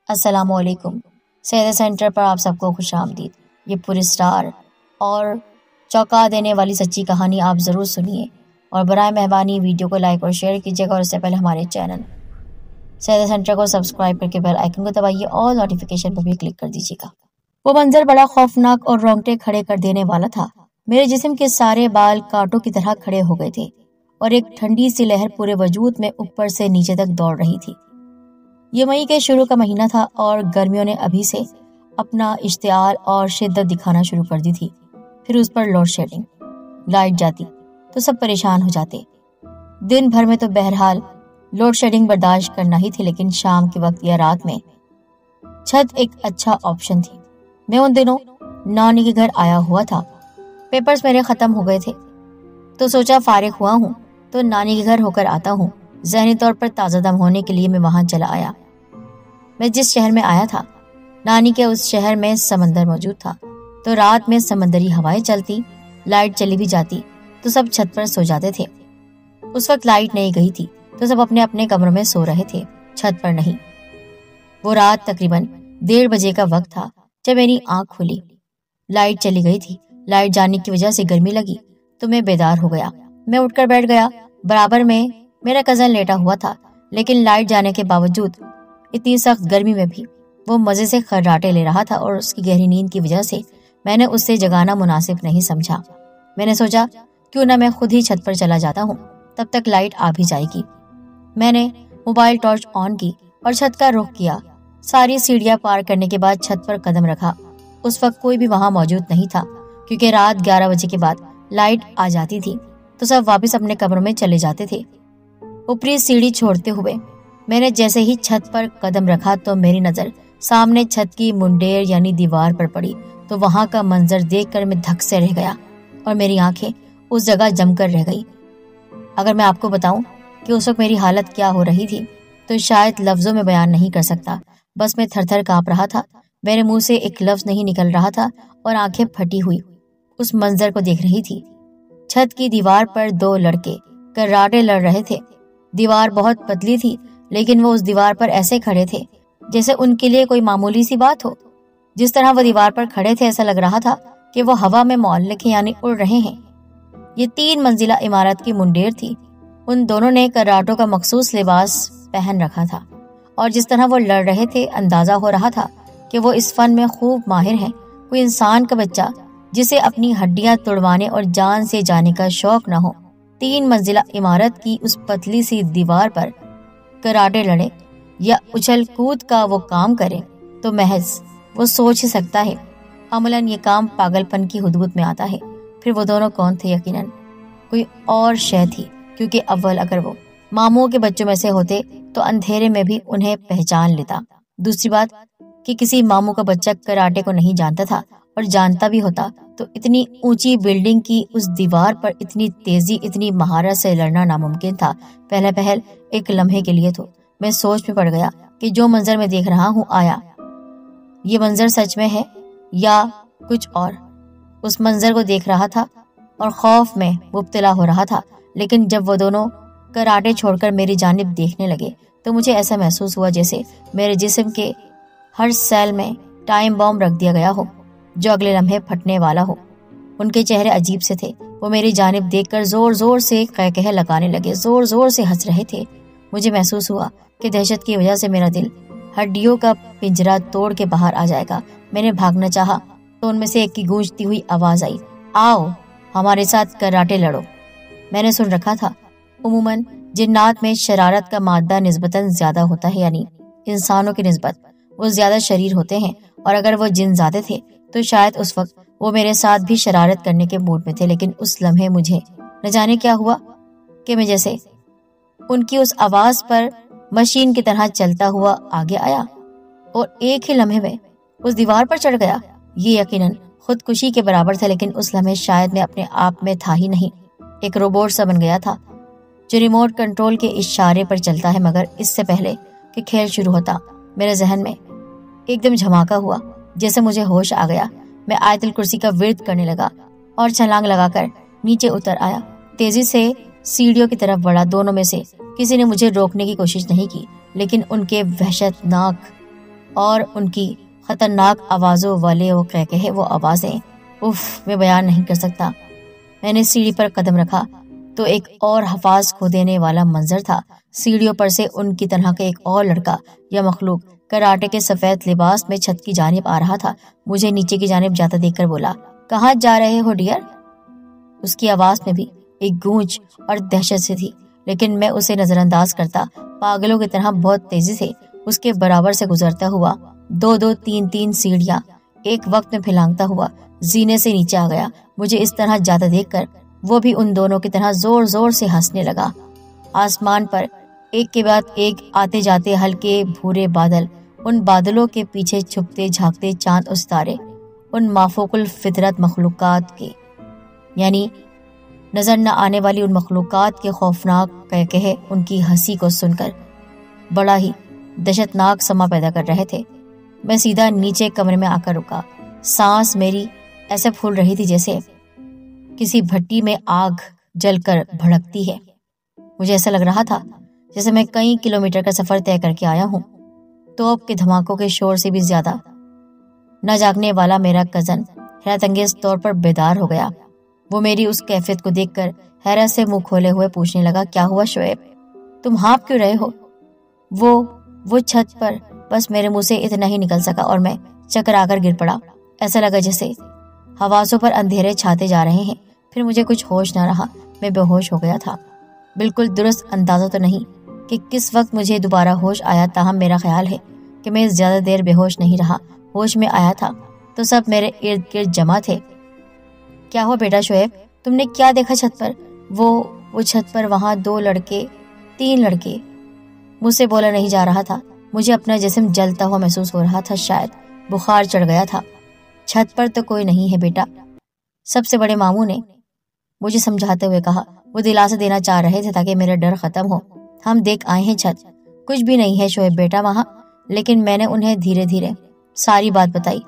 السلام علیکم۔ سید سینٹر پر آپ سب کو خوش آمدید۔ یہ پوری اسٹار اور چونکا دینے والی سچی کہانی آپ ضرور سنیے، اور برائے مہربانی ویڈیو کو لائک اور شیئر کیجیے گا، اور اس سے پہلے ہمارے چینل سید سینٹر کو سبسکرائب کر کے بیل آئیکن کو دبائیے اور نوٹیفیکیشن پر بھی کلک کر دیجیے گا۔ وہ منظر بڑا خوفناک اور رونگٹے کھڑے کر دینے والا تھا۔ میرے جسم کے سارے بال کانٹوں کی طرح کھڑے ہو گئے تھے، اور ایک ٹھنڈی سی لہر پورے وجود میں اوپر سے نیچے تک دوڑ رہی تھی۔ یہ مئی کے شروع کا مہینہ تھا، اور گرمیوں نے ابھی سے اپنا اشتعال اور شدت دکھانا شروع کر دی تھی۔ پھر اس پر لوڈ شیڈنگ، لائٹ جاتی تو سب پریشان ہو جاتے۔ دن بھر میں تو بہرحال لوڈ شیڈنگ برداشت کرنا ہی تھی، لیکن شام کے وقت یا رات میں چھت ایک اچھا آپشن تھی۔ میں ان دنوں نانی کے گھر آیا ہوا تھا۔ پیپرز میرے ختم ہو گئے تھے، تو سوچا فارغ ہوا ہوں تو نانی کے گھر ہو کر آتا ہوں۔ ذہنی طور پر تازہ دم ہونے کے لیے میں وہاں چلا آیا۔ میں جس شہر میں آیا تھا، نانی کے اس شہر میں سمندر موجود تھا، تو رات میں سمندری ہوائیں چلتی، لائٹ چلی بھی جاتی تو سب چھت پر سو جاتے تھے۔ اس وقت لائٹ نہیں گئی تھی تو سب اپنے اپنے کمروں میں سو رہے تھے، چھت پر نہیں۔ وہ رات تقریباً 1:30 بجے کا وقت تھا جب میری آنکھ کھلی۔ لائٹ چلی گئی تھی۔ لائٹ جانے کی وجہ سے گرمی لگی تو میں بیدار ہو گیا۔ میں اٹھ کر بیٹھ گیا۔ برابر میں میرا کزن لیٹا ہوا تھا، لیکن لائٹ جانے کے باوجود اتنی سخت گرمی میں بھی وہ مزے سے خراٹے لے رہا تھا، اور اس کی گہری نیند کی وجہ سے میں نے اسے جگانا مناسب نہیں سمجھا۔ میں نے سوچا کیوں نہ میں خود ہی چھت پر چلا جاتا ہوں، تب تک لائٹ آ بھی جائے گی۔ میں نے موبائل ٹارچ آن کی اور چھت کا رخ کیا۔ ساری سیڑھیاں پار کرنے کے بعد چھت پر قدم رکھا۔ اس وقت کوئی بھی وہاں موجود نہیں تھا، کیونکہ رات 11 بجے کے بعد لائٹ آ جاتی تھی تو سب واپس اپنے کمروں میں چلے جاتے تھے۔ اوپری سیڑھی چھوڑتے ہوئے میں نے جیسے ہی چھت پر قدم رکھا تو میری نظر سامنے چھت کی منڈیر یعنی دیوار پر پڑی، تو وہاں کا منظر دیکھ کر میں دھک سے رہ گیا، اور میری آنکھیں اس جگہ جم کر رہ گئی۔ اگر میں آپ کو بتاؤں کہ اس وقت میری حالت کیا ہو رہی تھی تو شاید لفظوں میں بیان نہیں کر سکتا۔ بس میں تھر تھر کانپ رہا تھا، میرے منہ سے ایک لفظ نہیں نکل رہا تھا، اور آنکھیں پھٹی ہوئی اس منظر کو دیکھ رہی تھی۔ چھت کی دیوار پر 2 لڑکے کراٹے لڑ رہے تھے۔ دیوار بہت پتلی تھی، لیکن وہ اس دیوار پر ایسے کھڑے تھے جیسے ان کے لیے کوئی معمولی سی بات ہو۔ جس طرح وہ دیوار پر کھڑے تھے ایسا لگ رہا تھا کہ وہ ہوا میں معلق ہیں، یعنی اڑ رہے ہیں۔ یہ 3 منزلہ عمارت کی منڈیر تھی۔ ان دونوں نے کراٹوں کا مخصوص لباس پہن رکھا تھا، اور جس طرح وہ لڑ رہے تھے اندازہ ہو رہا تھا کہ وہ اس فن میں خوب ماہر ہیں۔ کوئی انسان کا بچہ جسے اپنی ہڈیاں توڑوانے اور جان سے جانے کا شوق نہ ہو 3 منزلہ عمارت کی اس پتلی سی دیوار پر کراٹے لڑے یا اچھل کود کا وہ کام کرے تو محض وہ سوچ ہی سکتا ہے۔ عملاً یہ کام پاگل پن کی حدود میں آتا ہے۔ پھر وہ دونوں کون تھے؟ یقیناً کوئی اور شے تھی، کیونکہ اول اگر وہ ماموں کے بچوں میں سے ہوتے تو اندھیرے میں بھی انہیں پہچان لیتا۔ دوسری بات کہ کسی ماموں کا بچہ کراٹے کو نہیں جانتا تھا، اور جانتا بھی ہوتا تو اتنی اونچی بلڈنگ کی اس دیوار پر اتنی تیزی، اتنی مہارت سے لڑنا ناممکن تھا۔ پہل ایک لمحے کے لیے تو میں سوچ میں پڑ گیا کہ جو منظر میں دیکھ رہا ہوں، آیا یہ منظر سچ میں ہے یا کچھ اور۔ اس منظر کو دیکھ رہا تھا اور خوف میں مبتلا ہو رہا تھا، لیکن جب وہ دونوں کراٹے چھوڑ کر میری جانب دیکھنے لگے تو مجھے ایسا محسوس ہوا جیسے میرے جسم کے ہر سیل میں ٹائم بم رکھ دیا گیا ہو جو اگلے لمحے پھٹنے والا ہو۔ ان کے چہرے عجیب سے تھے۔ وہ میری جانب دیکھ کر زور زور سے قہقہے لگانے لگے، زور زور سے ہنس رہے تھے۔ مجھے محسوس ہوا کہ دہشت کی وجہ سے میرا دل ہڈیوں کا پنجرا توڑ کے باہر آ جائے گا۔ میں نے بھاگنا چاہا تو ان میں سے ایک کی گونجتی ہوئی آواز آئی، آؤ ہمارے ساتھ کراٹے لڑو۔ میں نے سن رکھا تھا عموماً جنات میں شرارت کا مادہ نسبتاً زیادہ ہوتا ہے، یعنی انسانوں کی نسبت وہ زیادہ شریر ہوتے ہیں، اور اگر وہ جن زادے تھے تو شاید اس وقت وہ میرے ساتھ بھی شرارت کرنے کے موڈ میں تھے۔ لیکن اس لمحے مجھے نہ جانے کیا ہوا کہ میں جیسے ان کی اس آواز پر مشین کی طرح چلتا ہوا آگے آیا، اور ایک ہی لمحے میں اس دیوار پر چڑھ گیا۔ یہ یقیناً خودکشی کے برابر تھا، لیکن اس لمحے شاید میں اپنے آپ میں تھا ہی نہیں، ایک روبوٹ سا بن گیا تھا جو ریموٹ کنٹرول کے اشارے پر چلتا ہے۔ مگر اس سے پہلے کہ کھیل شروع ہوتا، میرے ذہن میں ایک دم دھماکہ ہوا، جیسے مجھے ہوش آ گیا۔ میں آیت الکرسی کا ورد کرنے لگا اور چھلانگ لگا کر نیچے اتر آیا۔ تیزی سے سیڑھیوں کی طرف بڑھا۔ دونوں میں سے کسی نے مجھے روکنے کی کوشش نہیں کی، لیکن ان کے وحشت ناک اور ان کی خطرناک آوازوں والے وہ کہے وہ آوازیں، اف، میں بیان نہیں کر سکتا۔ میں نے سیڑھی پر قدم رکھا تو ایک اور حواس کھو دینے والا منظر تھا۔ سیڑھیوں پر سے ان کی طرح کا ایک اور لڑکا یا مخلوق کراٹے کے سفید لباس میں چھت کی جانب آ رہا تھا۔ مجھے نیچے کی جانب جاتا دیکھ کر بولا، کہاں جا رہے ہو ڈیئر؟ اس کی آواز میں بھی ایک گونج اور دہشت سے تھی، لیکن میں اسے نظر انداز کرتا پاگلوں کی طرح بہت تیزی سے اس کے برابر سے گزرتا ہوا 2-2 3-3 سیڑھیاں ایک وقت میں پھلانگتا ہوا زینے سے نیچے آ گیا۔ مجھے اس طرح جاتا دیکھ کر وہ بھی ان دونوں کی طرح زور زور سے ہنسنے لگا۔ آسمان پر ایک کے بعد ایک آتے جاتے ہلکے بھورے بادل، ان بادلوں کے پیچھے چھپتے جھانکتے چاند اور ستارے، ان مافوق الفطرت مخلوقات کے، یعنی نظر نہ آنے والی ان مخلوقات کے خوفناک کہے ان کی ہنسی کو سن کر بڑا ہی دہشتناک سما پیدا کر رہے تھے۔ میں سیدھا نیچے کمرے میں آ کر رکا۔ سانس میری ایسے پھول رہی تھی جیسے کسی بھٹی میں آگ جل کر بھڑکتی ہے۔ مجھے ایسا لگ رہا تھا جیسے میں کئی کلومیٹر کا سفر طے کر کے آیا ہوں۔ توپ کے دھماکوں کے شور سے بھی زیادہ نہ جاگنے والا میرا کزن حیرت انگیز طور پر بیدار ہو گیا۔ وہ میری اس کیفیت کو دیکھ کر حیرت سے منہ کھولے ہوئے پوچھنے لگا، کیا ہوا شعیب؟ تم ہانپ کیوں رہے ہو؟ وہ چھت پر، بس میرے منہ سے اتنا ہی نکل سکا اور میں چکرا کر گر پڑا۔ ایسا لگا جیسے حواسوں پر اندھیرے چھاتے جا رہے ہیں۔ پھر مجھے کچھ ہوش نہ رہا، میں بے ہوش ہو گیا تھا۔ بالکل درست اندازہ تو نہیں کہ کس وقت مجھے دوبارہ ہوش آیا، تاہم میرا خیال ہے کہ میں زیادہ دیر بے ہوش نہیں رہا۔ ہوش میں آیا تھا تو سب میرے ارد گرد جمع تھے۔ کیا ہوا بیٹا شعیب؟ تم نے کیا دیکھا چھت پر؟ وہ چھت پر وہاں 2 لڑکے 3 لڑکے۔ مجھ سے بولا نہیں جا رہا تھا۔ مجھے اپنا جسم جلتا ہوا محسوس ہو رہا تھا، شاید بخار چڑھ گیا تھا۔ چھت پر تو کوئی نہیں ہے بیٹا، سب سے بڑے ماموں نے مجھے سمجھاتے ہوئے کہا۔ وہ دلاسا دینا چاہ رہے تھے تاکہ میرا ڈر ختم ہو۔ ہم دیکھ آئے ہیں چھت، کچھ بھی نہیں ہے شعیب بیٹا وہاں۔ لیکن میں نے انہیں دھیرے دھیرے ساری بات بتائی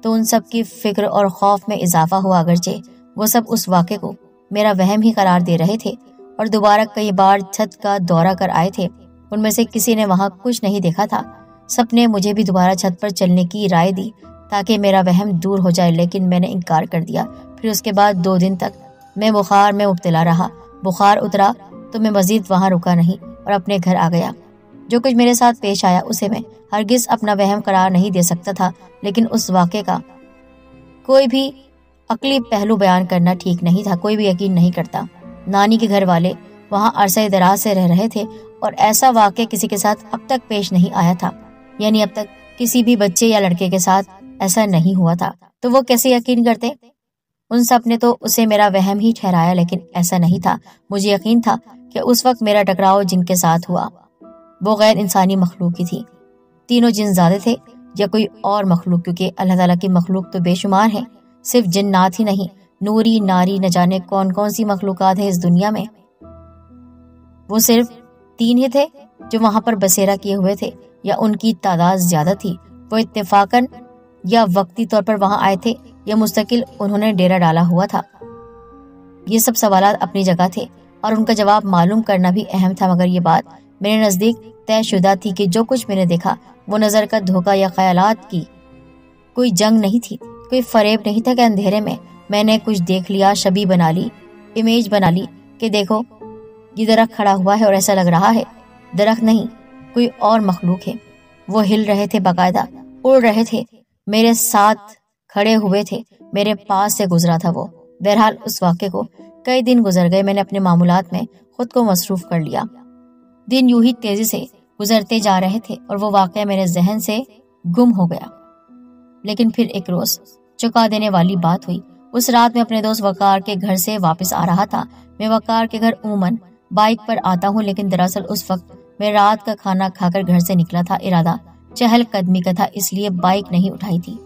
تو ان سب کی فکر اور خوف میں اضافہ ہوا، اگرچہ وہ سب اس واقعے کو میرا وہم ہی قرار دے رہے تھے اور دوبارہ کئی بار چھت کا دورہ کر آئے تھے۔ ان میں سے کسی نے وہاں کچھ نہیں دیکھا تھا۔ سب نے مجھے بھی دوبارہ چھت پر چلنے کی رائے دی تاکہ میرا وہم دور ہو جائے، لیکن میں نے انکار کر دیا۔ پھر اس کے بعد 2 دن تک میں بخار میں مبتلا رہا۔ بخار اترا تو میں مزید وہاں رکا نہیں اور اپنے گھر آ گیا۔ جو کچھ میرے ساتھ پیش آیا اسے میں ہرگز اپنا وہم قرار نہیں دے سکتا تھا، لیکن اس واقعے کا کوئی بھی عقلی پہلو بیان کرنا ٹھیک نہیں تھا۔ کوئی بھی یقین نہیں کرتا۔ نانی کے گھر والے وہاں عرصہ دراز سے رہ رہے تھے اور ایسا واقعہ کسی کے ساتھ اب تک پیش نہیں آیا تھا، یعنی اب تک کسی بھی بچے یا لڑکے کے ساتھ ایسا نہیں ہوا تھا۔ تو وہ کیسے یقین کرتے؟ ان سب نے تو اسے میرا وہم ہی ٹھہرایا، لیکن ایسا نہیں تھا۔ مجھے یقین تھا کہ اس وقت میرا ٹکراؤ جن کے ساتھ ہوا وہ غیر انسانی مخلوق ہی تھی۔ تینوں جن زادے تھے یا کوئی اور مخلوق، کیونکہ اللہ تعالیٰ کی مخلوق تو بے شمار ہیں، صرف جنات ہی نہیں، نوری ناری نہ جانے کون کون سی مخلوقات ہیں اس دنیا میں۔ وہ صرف 3 ہی تھے جو وہاں پر بسیرا کیے ہوئے تھے، یا ان کی تعداد زیادہ تھی؟ وہ اتفاقاً یا وقتی طور پر وہاں آئے تھے یا مستقل انہوں نے ڈیرا ڈالا ہوا تھا؟ یہ سب سوالات اپنی جگہ تھے اور ان کا جواب معلوم کرنا بھی اہم تھا، مگر یہ بات میرے نزدیک طے شدہ تھی کہ جو کچھ میں نے دیکھا وہ نظر کا دھوکہ یا خیالات کی کوئی جنگ نہیں تھی، کوئی فریب نہیں تھا کہ اندھیرے میں نے کچھ دیکھ لیا، شبیہ بنا لی، امیج بنا لی کہ دیکھو یہ درخت کھڑا ہوا ہے اور ایسا لگ رہا ہے۔ درخت نہیں، کوئی اور مخلوق ہے۔ وہ ہل رہے تھے، باقاعدہ اڑ رہے تھے، میرے ساتھ کھڑے ہوئے تھے، میرے پاس سے گزرا تھا وہ۔ بہرحال اس واقعے کو کئی دن گزر گئے، میں نے اپنے معمولات میں خود کو مصروف کر لیا۔ دن یوں ہی تیزی سے گزرتے جا رہے تھے اور وہ واقعہ میرے ذہن سے گم ہو گیا۔ لیکن پھر ایک روز چکا دینے والی بات ہوئی۔ اس رات میں اپنے دوست وقار کے گھر سے واپس آ رہا تھا۔ میں وقار کے گھر عموماً بائک پر آتا ہوں، لیکن دراصل اس وقت میں رات کا کھانا کھا کر گھر سے نکلا تھا۔ ارادہ چہل قدمی کا تھا، اس لیے بائک نہیں اٹھائی تھی۔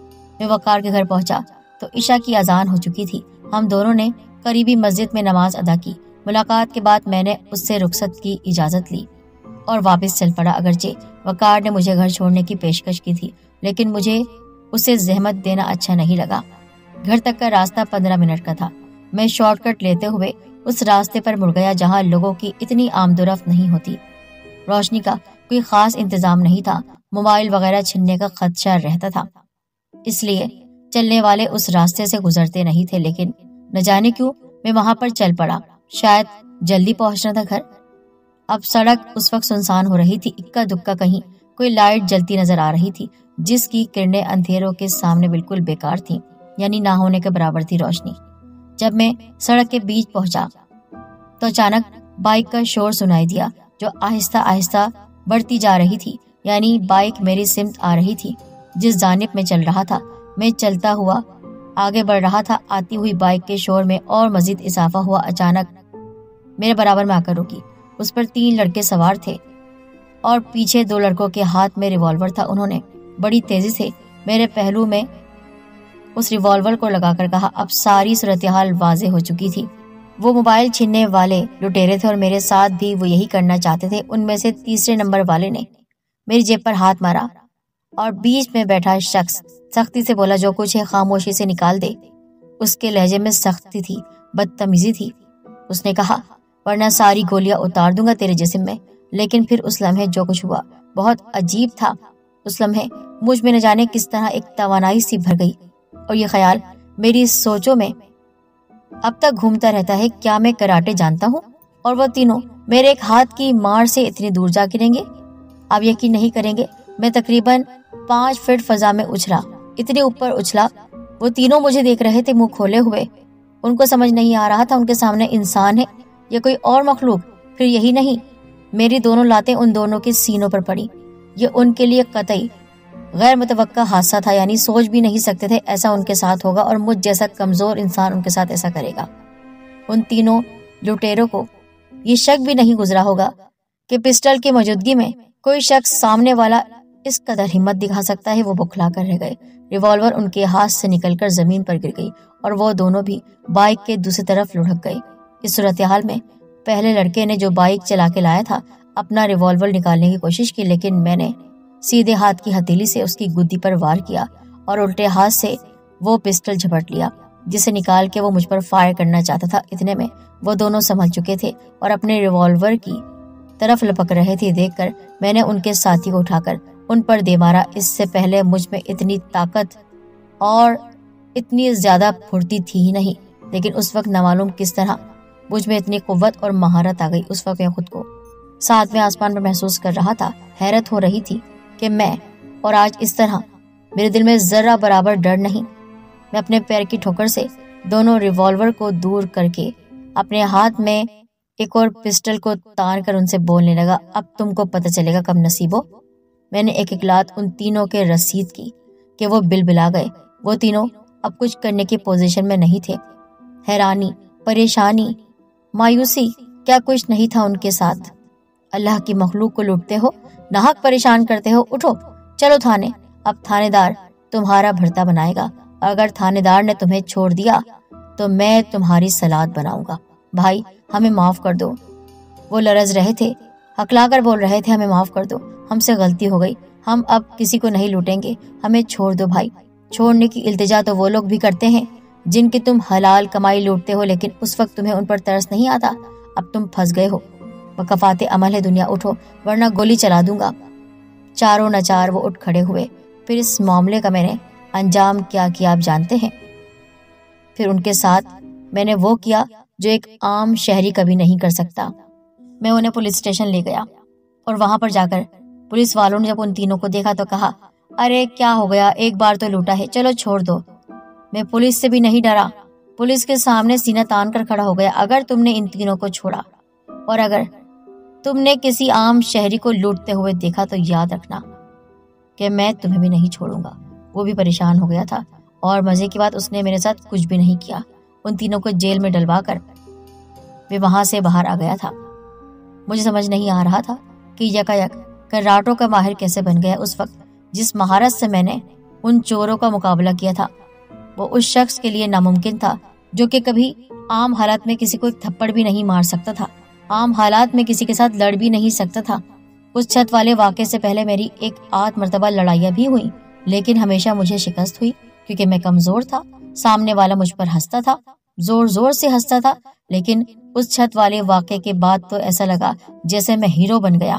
میں وقار کے گھر پہنچا تو عشاء کی اذان ہو چکی تھی۔ ہم دونوں نے قریبی مسجد میں نماز ادا کی۔ ملاقات کے بعد میں نے اس سے رخصت کی اجازت لی اور واپس چل پڑا۔ اگرچہ وقار نے مجھے گھر چھوڑنے کی پیشکش کی تھی، لیکن مجھے اسے زحمت دینا اچھا نہیں لگا۔ گھر تک کا راستہ 15 منٹ کا تھا۔ میں شارٹ کٹ لیتے ہوئے اس راستے پر مڑ گیا جہاں لوگوں کی اتنی آمد و رفت نہیں ہوتی۔ روشنی کا کوئی خاص انتظام نہیں تھا، موبائل وغیرہ چھننے کا خدشہ رہتا تھا، اس لیے چلنے والے اس راستے سے گزرتے نہیں تھے، لیکن نہ جانے کیوں میں وہاں پر چل پڑا، شاید جلدی پہنچنا تھا گھر۔ اب سڑک اس وقت سنسان ہو رہی تھی، اکا دکا کہیں کوئی لائٹ جلتی نظر آ رہی تھی جس کی کرنیں اندھیروں کے سامنے بالکل بیکار تھیں، یعنی نہ ہونے کے برابر تھی روشنی۔ جب میں سڑک کے بیچ پہنچا تو اچانک بائک کا شور سنائی دیا جو آہستہ آہستہ بڑھتی جا رہی تھی، یعنی بائک میری سمت آ رہی تھی جس جانب میں چل رہا تھا۔ میں چلتا ہوا آگے بڑھ رہا تھا، آتی ہوئی بائک کے شور میں اور مزید اضافہ ہوا۔ اچانک میرے برابر میں آ کر رکی، اس پر 3 لڑکے سوار تھے اور پیچھے 2 لڑکوں کے ہاتھ میں ریوالور تھا۔ انہوں نے بڑی تیزی سے میرے پہلو میں اس ریوالور کو لگا کر کہا۔ اب ساری صورتحال واضح ہو چکی تھی، وہ موبائل چھیننے والے لٹیرے تھے اور میرے ساتھ بھی وہ یہی کرنا چاہتے تھے۔ ان میں سے تیسرے نمبر والے نے میری جیب پر ہاتھ مارا اور بیچ میں بیٹھا شخص سختی سے بولا، جو کچھ ہے خاموشی سے نکال دے۔ اس کے لہجے میں سختی تھی، بدتمیزی تھی۔ اس نے کہا، ورنہ ساری گولیاں اتار دوں گا تیرے جسم میں۔ لیکن پھر اس لمحے جو کچھ ہوا بہت عجیب تھا۔ اس لمحے مجھ میں نہ جانے کس طرح ایک توانائی سی بھر گئی اور یہ خیال میری سوچوں میں اب تک گھومتا رہتا ہے، کیا میں کراٹے جانتا ہوں اور وہ تینوں میرے ایک ہاتھ کی مار سے اتنی دور جا گریں گے؟ آپ یقین نہیں کریں گے، میں تقریباً 5 فٹ فضا میں اچھلا، اتنے اوپر اچھلا۔ وہ تینوں مجھے دیکھ رہے تھے منہ کھولے ہوئے۔ ان کو سمجھ نہیں آ رہا تھا ان کے سامنے انسان ہے یا کوئی اور مخلوق۔ پھر یہی نہیں، میری دونوں لاتیں ان دونوں کے سینوں پر پڑی۔ یہ ان کے لیے قطعی غیر متوقع حادثہ تھا، یعنی سوچ بھی نہیں سکتے تھے ایسا ان کے ساتھ ہوگا اور مجھ جیسا کمزور انسان ان کے ساتھ ایسا کرے گا۔ ان تینوں لٹیروں کو یہ شک بھی نہیں گزرا ہوگا کہ پسٹل کی موجودگی میں کوئی شخص سامنے والا اس قدر ہمت دکھا سکتا ہے۔ وہ بکھلا کر رہ گئے، ریوالور ان کے ہاتھ سے نکل کر زمین پر گر گئی اور وہ دونوں بھی بائک کے دوسری طرف لڑک گئے۔ اس صورتحال میں پہلے لڑکے نے جو بائک چلا کے لایا تھا اپنا ریوالور نکالنے کی کوشش کی، لیکن میں نے سیدھے ہاتھ کی ہتھیلی سے اس کی گدی پر وار کیا اور الٹے ہاتھ سے وہ پسٹل جھپٹ لیا جسے نکال کے وہ مجھ پر فائر کرنا چاہتا تھا۔ اتنے میں وہ دونوں سنبھل چکے تھے اور اپنے ریوالور کی طرف لپک رہے تھے۔ دیکھ کر میں نے ان کے ساتھی کو اٹھا کر ان پر دے مارا۔ اس سے پہلے مجھ میں اتنی طاقت اور اتنی زیادہ پھرتی تھی ہی نہیں، لیکن اس وقت نامعلوم کس طرح مجھ میں اتنی قوت اور مہارت آ گئی۔ اس وقت میں خود کو 7ویں آسمان پر محسوس کر رہا تھا۔ حیرت ہو رہی تھی کہ میں اور آج اس طرح میرے دل میں ذرہ برابر ڈر نہیں۔ میں اپنے پیر کی ٹھوکر سے دونوں ریوالور کو دور کر کے اپنے ہاتھ میں ایک اور پسٹل کو تان کر ان سے بولنے لگا، اب تم کو پتہ چلے گا کب نصیبو۔ میں نے ایک لات ان تینوں کے رسید کی کہ وہ بلبلا گئے۔ وہ تینوں اب کچھ کرنے کی پوزیشن میں نہیں تھے۔ حیرانی، پریشانی، مایوسی، کیا کچھ نہیں تھا ان کے ساتھ۔ اللہ کی مخلوق کو لوٹتے ہو، ناحق پریشان کرتے ہو، اٹھو چلو تھانے، اب تھانے دار تمہارا بھرتا بنائے گا، اگر تھانے دار نے تمہیں چھوڑ دیا تو میں تمہاری سلاد بناؤں گا۔ بھائی ہمیں معاف کر دو۔ وہ لرز رہے تھے، ہکلا کر بول رہے تھے، ہمیں معاف کر دو، ہم سے غلطی ہو گئی، ہم اب کسی کو نہیں لوٹیں گے، ہمیں چھوڑ دو بھائی۔ چھوڑنے کی التجا تو وہ لوگ بھی کرتے ہیں جن کی تم حلال کمائی لوٹتے ہو، لیکن اس وقت تمہیں ان پر ترس نہیں آتا۔ اب تم پھنس گئے ہو، وقفات عمل ہے دنیا، اٹھو ورنہ گولی چلا دوں گا۔ چاروں نچار وہ اٹھ کھڑے ہوئے۔ پھر اس معاملے کا میں نے انجام کیا آپ جانتے ہیں؟ پھر ان کے ساتھ میں نے وہ کیا جو ایک عام شہری کبھی نہیں کر سکتا۔ میں انہیں پولیس اسٹیشن لے گیا اور وہاں پر جا کر پولیس والوں نے جب ان تینوں کو دیکھا تو کہا، ارے کیا ہو گیا، ایک بار تو لوٹا ہے، چلو چھوڑ دو۔ میں پولیس سے بھی نہیں ڈرا، پولیس کے سامنے سینہ تان کر کھڑا ہو گیا۔ اگر تم نے ان تینوں کو چھوڑا اور اگر تم نے کسی عام شہری کو لوٹتے ہوئے دیکھا تو یاد رکھنا کہ میں تمہیں بھی نہیں چھوڑوں گا۔ وہ بھی پریشان ہو گیا تھا اور مزے کی بات اس نے میرے ساتھ کچھ بھی نہیں کیا۔ ان تینوں کو جیل میں ڈلوا کر وہ وہاں سے باہر آ گیا تھا۔ مجھے سمجھ نہیں آ رہا تھا کہ یکایک کراٹوں کا ماہر کیسے بن گیا۔ اس وقت جس مہارت سے میں نے ان چوروں کا مقابلہ کیا تھا وہ اس شخص کے لیے ناممکن تھا جو کہ کبھی عام حالات میں کسی کو ایک تھپڑ بھی نہیں مار سکتا تھا، عام حالات میں کسی کے ساتھ لڑ بھی نہیں سکتا تھا۔ اس چھت والے واقعے سے پہلے میری ایک 8 مرتبہ لڑائیاں بھی ہوئیں، لیکن ہمیشہ مجھے شکست ہوئی کیونکہ میں کمزور تھا۔ سامنے والا مجھ پر ہنستا تھا، زور زور سے ہنستا تھا، لیکن اس چھت والے واقعے کے بعد تو ایسا لگا جیسے میں ہیرو بن گیا